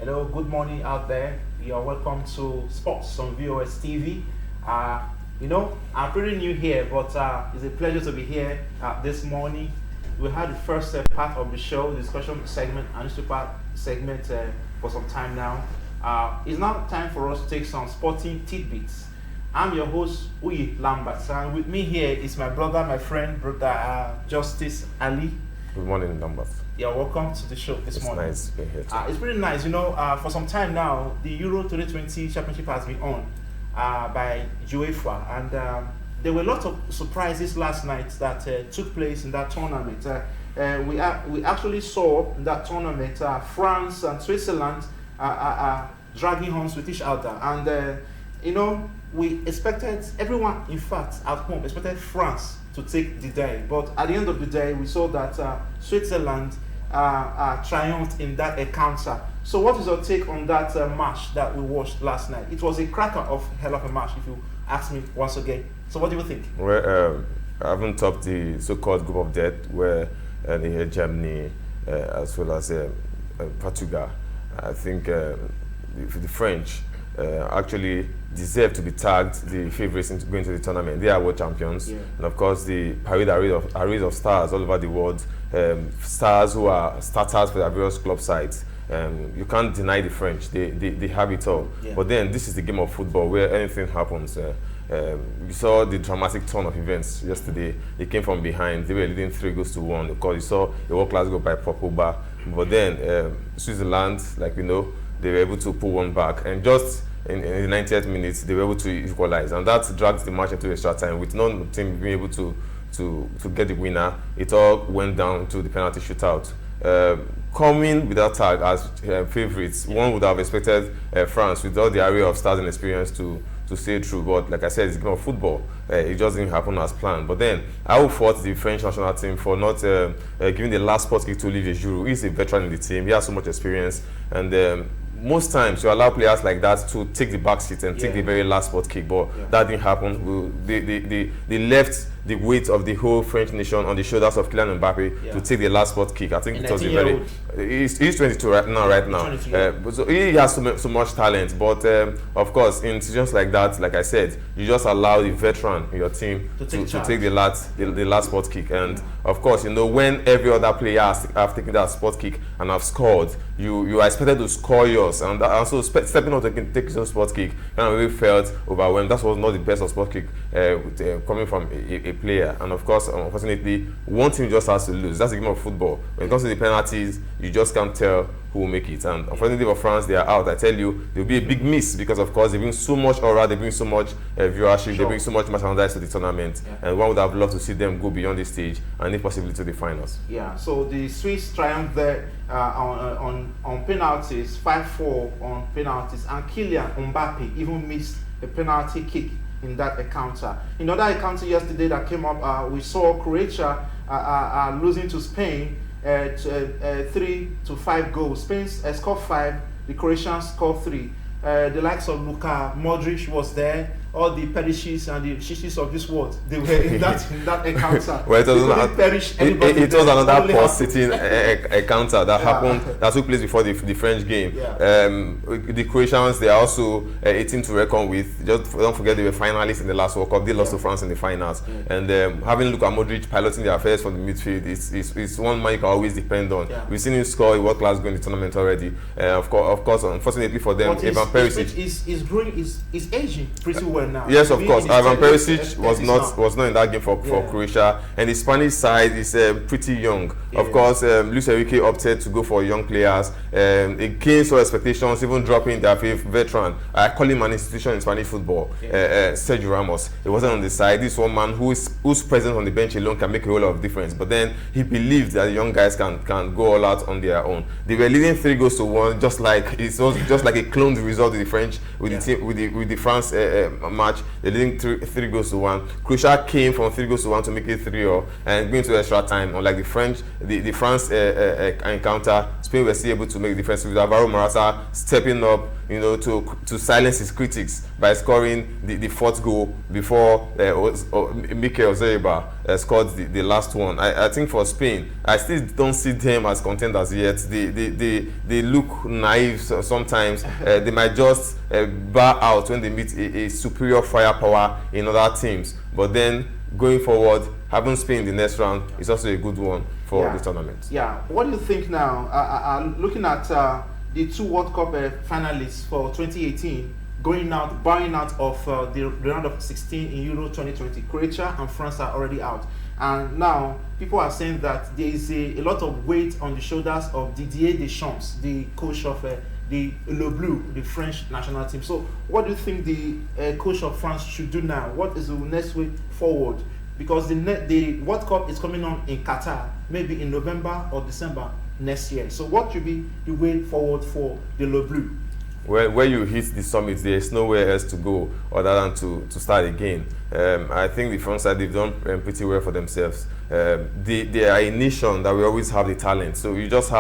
Hello, good morning out there. You are welcome to Sports on VOS TV. I'm pretty new here, but it's a pleasure to be here this morning. We had the first part of the show, discussion segment and newspaper segment for some time now. It's now time for us to take some sporting tidbits. I'm your host, Uyi Lambert, and with me here is my brother, my friend, brother Justice Ali. Good morning, Lambert. Yeah, welcome to the show this morning. It's nice being here too. It's pretty nice. For some time now, the Euro 2020 Championship has been on by UEFA, and there were a lot of surprises last night that took place in that tournament. We actually saw in that tournament France and Switzerland dragging horns with each other, and we expected everyone, in fact, at home expected France to take the day, but at the end of the day, we saw that Switzerland triumphed in that encounter. So what is your take on that match that we watched last night? It was a cracker of hell of a match, if you ask me once again. So what do you think? Well, I haven't topped the so-called group of death where they had Germany as well as Portugal. I think the French actually deserve to be tagged the favourites into going to the tournament. They are world champions, and of course the parade array of stars all over the world, stars who are starters for their various club sides. You can't deny the French; they have it all. Yeah. But then this is the game of football where anything happens. You saw the dramatic turn of events yesterday. They came from behind. They were leading 3-1. Of course, you saw a world-class goal by Pogba. But then Switzerland, like we know, they were able to pull one back, and just in the 90th minute they were able to equalize, and that dragged the match into extra time with none team being able to get the winner. It all went down to the penalty shootout. Coming with that tag as favourites, one would have expected France, with all the array of stars and experience, to stay through, but like I said, it's a game of football. It just didn't happen as planned. But then I would fault the French national team for not giving the last spot kick to Olivier Giroud. He's a veteran in the team. He has so much experience, and most times you allow players like that to take the back seat and take the very last spot kick, but that didn't happen. They left the weight of the whole French nation on the shoulders of Kylian Mbappe to take the last spot kick. I think it was a very... He's 22 right now. But so he has so much talent, but of course, in situations like that, like I said, you just allow the veteran in your team to take the last spot kick. And of course, when every other player have taken that spot kick and have scored, you are expected to score yours, and also stepping out to take your spot kick, and I really felt overwhelmed. That was not the best of spot kick coming from a player. And of course, unfortunately, one team just has to lose. That's the game of football. When it comes to the penalties, you just can't tell who will make it. And unfortunately for France, they are out. I tell you, there will be a big miss because, of course, they bring so much aura, they bring so much viewership, they bring so much merchandise to the tournament, and one would have loved to see them go beyond this stage and if possibly to the finals. Yeah. So the Swiss triumphed there on penalties, 5-4 on penalties, and Kylian Mbappe even missed a penalty kick in that encounter. In other encounter yesterday that came up, we saw Croatia losing to Spain 3-5 goals. Spain scored 5, the Croatians scored 3. The likes of Luka Modric was there. All the Perishes and the Shishis of this world, they were in that encounter. Well, it was another pulsating encounter that happened, that took place before the French game. The Croatians, they are also a team to reckon with. Just don't forget, they were finalists in the last World Cup. They lost to France in the finals. And having Luka Modric piloting their affairs from the midfield is one man you can always depend on. We've seen him score a world-class goal in the tournament already. Of course, unfortunately for them, Ivan Perisic is aging pretty well now. Yes, of course. Ivan Perisic was not in that game for Croatia, and the Spanish side is pretty young. Of course, Luis Enrique opted to go for young players. Against all expectations, even dropping their veteran. I call him an institution in Spanish football. Sergio Ramos. He wasn't on the side. This one man whose presence on the bench alone can make a whole lot of difference. But then he believed that the young guys can go all out on their own. They were leading 3-1, just like a cloned result with the French with the team with the France match. They're leading 3-1. Croatia came from 3-1 to make it 3-0 and going to extra time. Unlike the French, the France encounter, Spain were still able to make the difference with Alvaro Morata stepping up, to silence his critics by scoring the fourth goal before Mikel Zeriba scored the last one. I think for Spain, I still don't see them as contenders yet. They look naive sometimes. They might just bar out when they meet a superior firepower in other teams. But then going forward, having Spain in the next round is also a good one for this tournament. Yeah. What do you think now? Looking at the 2 World Cup finalists for 2018, bowing out of the round of 16 in Euro 2020. Croatia and France are already out. And now people are saying that there is a lot of weight on the shoulders of Didier Deschamps, the coach of the Le Bleu, the French national team. So what do you think the coach of France should do now? What is the next way forward? Because the World Cup is coming on in Qatar, maybe in November or December next year. So what should be the way forward for the Le Bleu? Where you hit the summit, there's nowhere else to go other than to start again. I think the front side, they've done pretty well for themselves. They are a nation that we always have the talent. So you just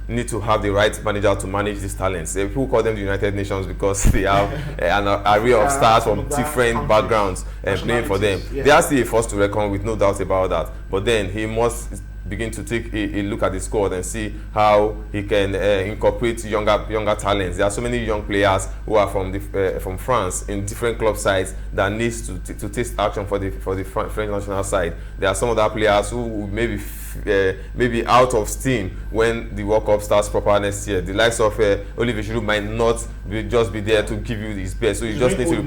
need to have the right manager to manage these talents. People call them the United Nations because they have an array of stars from different backgrounds playing for them. Yeah. They are still a force to reckon with, no doubt about that. But then he must begin to take a look at the squad and see how he can incorporate younger talents. There are so many young players who are from France in different club sides that needs to taste action for the French national side. There are some other players who maybe out of steam when the World Cup starts proper next year. The likes of Olivier Giroud might not just be there to give you his best. So you just need to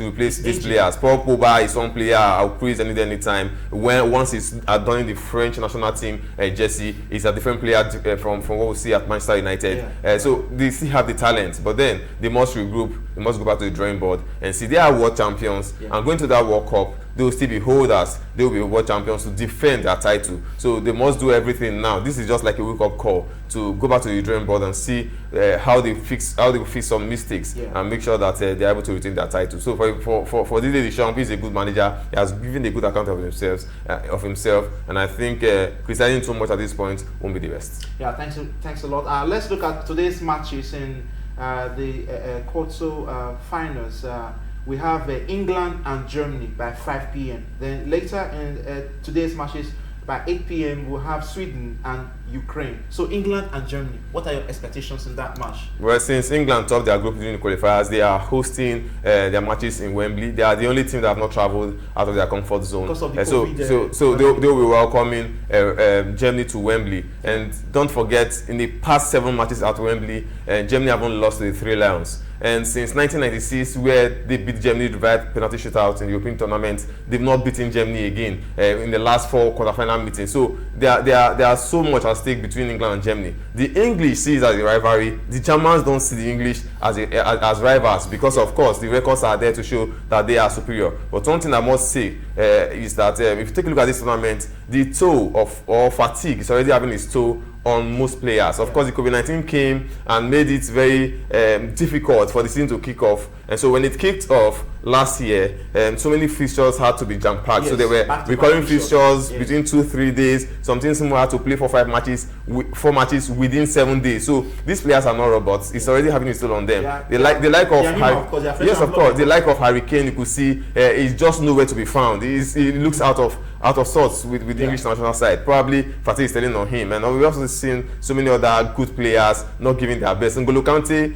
replace these players. Paul Pogba is one player I'll praise any time. Once he's done the French national team jersey, he's a different player from what we see at Manchester United. Yeah. So they still have the talent, but then they must regroup. They must go back to the drawing board and see they are world champions. Yeah. And going to that World Cup, they will still be holders. They will be world champions to defend their title. So they must do everything now. This is just like a wake-up call to go back to the drawing board and see how they fix some mistakes and make sure that they're able to retain their title. So for Didier Deschamps, he's a good manager. He has given a good account of himself, and I think criticizing too much at this point won't be the best. Yeah, thanks a lot. Let's look at today's matches in the quarter finals. We have England and Germany by 5 p.m. Then later in today's matches by 8 p.m. we'll have Sweden and Ukraine. So England and Germany, what are your expectations in that match? Well, since England topped their group during the qualifiers, they are hosting their matches in Wembley. They are the only team that have not travelled out of their comfort zone. Because of the COVID, so they'll be welcoming Germany to Wembley. And don't forget, in the past 7 matches at Wembley, Germany haven't lost to the Three Lions. And since 1996, where they beat Germany via penalty shootout in the European tournament, they've not beaten Germany again in the last 4 quarterfinal meetings. So there are so much at stake between England and Germany. The English see it as a rivalry. The Germans don't see the English as rivals because, of course, the records are there to show that they are superior. But one thing I must say is that if you take a look at this tournament, the toe or fatigue is already having its toe on most players. Of course, the COVID-19 came and made it very difficult for the season to kick off. And so when it kicked off last year, so many fixtures had to be jam-packed. So there were recurring fixtures between 2-3 days. Some teams had to play 4 matches within 7 days. So these players are not robots. It's already having its toll on them. The like of Harry Kane, you could see, is just nowhere to be found. He looks out of sorts with the English national side. Probably fatigue is telling on him. And we've also seen so many other good players not giving their best. N'Golo Kante,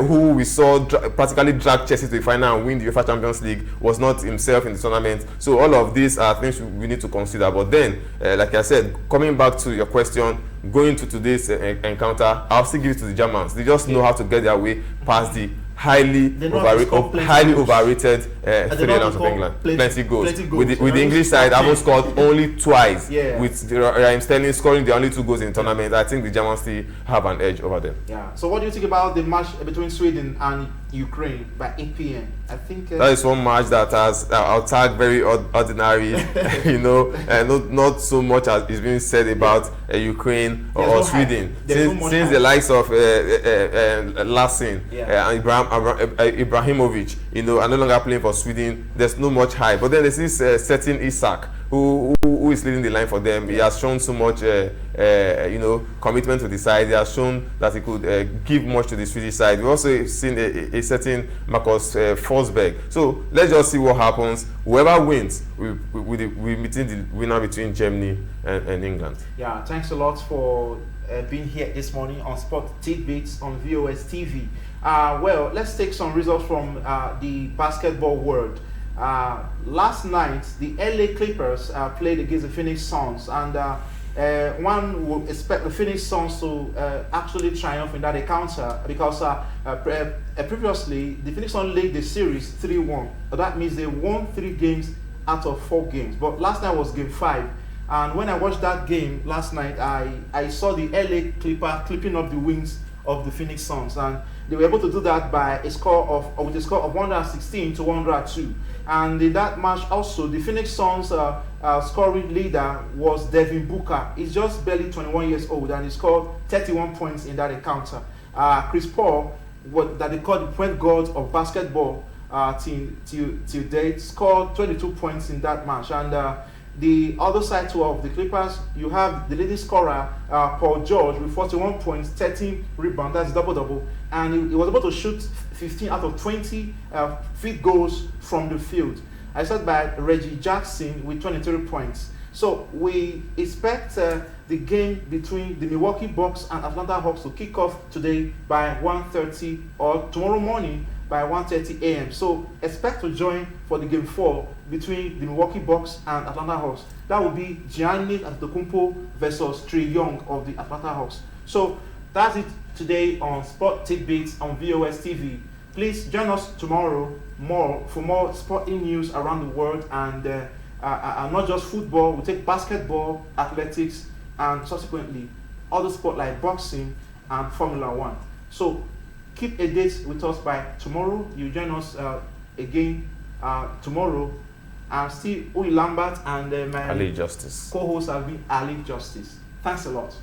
who we saw practically drag Chelsea to the final and win the UEFA Champions League, was not himself in the tournament. So all of these are things we need to consider. But then, like I said, coming back to your question, going to today's encounter, I'll still give it to the Germans. They just know how to get their way past the highly overrated Three Lions of England. Plenty goals. With the English side, haven't scored only twice. With Raheem Sterling scoring the only 2 goals in the tournament, I think the Germans still have an edge over them. Yeah. So what do you think about the match between Sweden and Ukraine by 8 p.m.? I think that is one match that has I'll tag very ordinary, not so much as is being said about Ukraine or Sweden. Since the likes of Lasin and Ibrahimovic, are no longer playing for Sweden, there's no much hype. But then there's this certain Isak, who is leading the line for them. He has shown so much, commitment to the side. He has shown that he could give much to the Swedish side. We also seen a certain Marcus Forsberg. So let's just see what happens. Whoever wins, we meeting the winner between Germany and England. Yeah, thanks a lot for being here this morning on Sport Tidbits on VOS TV. Well, let's take some results from the basketball world. Last night, the LA Clippers played against the Phoenix Suns, and one would expect the Phoenix Suns to actually triumph in that encounter because previously the Phoenix Suns led the series 3-1. That means they won 3 games out of 4 games. But last night was game 5. And when I watched that game last night, I saw the LA Clipper clipping up the wings of the Phoenix Suns, and they were able to do that by with a score of 116 to 102. And in that match also, the Phoenix Suns scoring leader was Devin Booker. He's just barely 21 years old, and he scored 31 points in that encounter. Chris Paul, that they call the point guard of basketball till date, scored 22 points in that match. And the other side too of the Clippers, you have the leading scorer, Paul George, with 41 points, 13 rebounds, that's double-double, and he was able to shoot 15 out of 20 field goals from the field. I said by Reggie Jackson with 23 points. So we expect the game between the Milwaukee Bucks and Atlanta Hawks to kick off today by 1:30 or tomorrow morning by 1:30 a.m. So expect to join for the game 4 between the Milwaukee Bucks and Atlanta Hawks. That will be Giannis Antetokounmpo versus Trae Young of the Atlanta Hawks. So that's it today on Sport Tidbits on VOS TV. Please join us tomorrow for more sporting news around the world, and not just football. We'll take basketball, athletics, and subsequently other sports like boxing and Formula 1. So keep a date with us by tomorrow. You join us again tomorrow. I'm still Uy Lambert, and my Ali Justice. co-host have been Ali Justice. Thanks a lot.